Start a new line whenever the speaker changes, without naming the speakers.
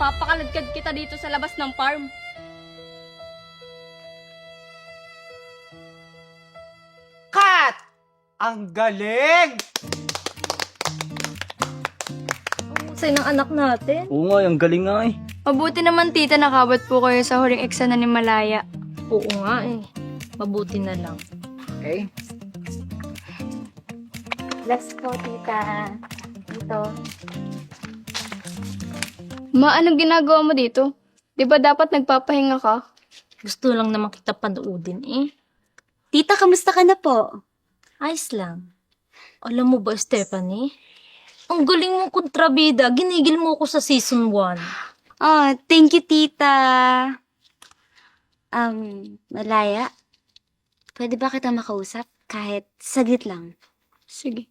Ipapakaladkad kita dito sa labas ng farm.
Kat! Ang galing!
Husay ng anak natin.
Oo nga, ang galing nga eh.
Mabuti naman tita nakabot po kayo sa huling eksena ni Malaya.
Oo nga eh. Mabuti na lang.
Okay.
Bless po, tita. Ito.
Ma, anong ginagawa mo dito? Di ba dapat nagpapahinga ka?
Gusto lang naman kita panoodin eh.
Tita, kamusta ka na po?
Ayos lang. Alam mo ba, Stephanie? Ang galing mong kontrabida. Ginigil mo ako sa season 1.
Oh, thank you, tita. Malaya, pwede ba kita makausap? Kahit saglit lang.
Sige.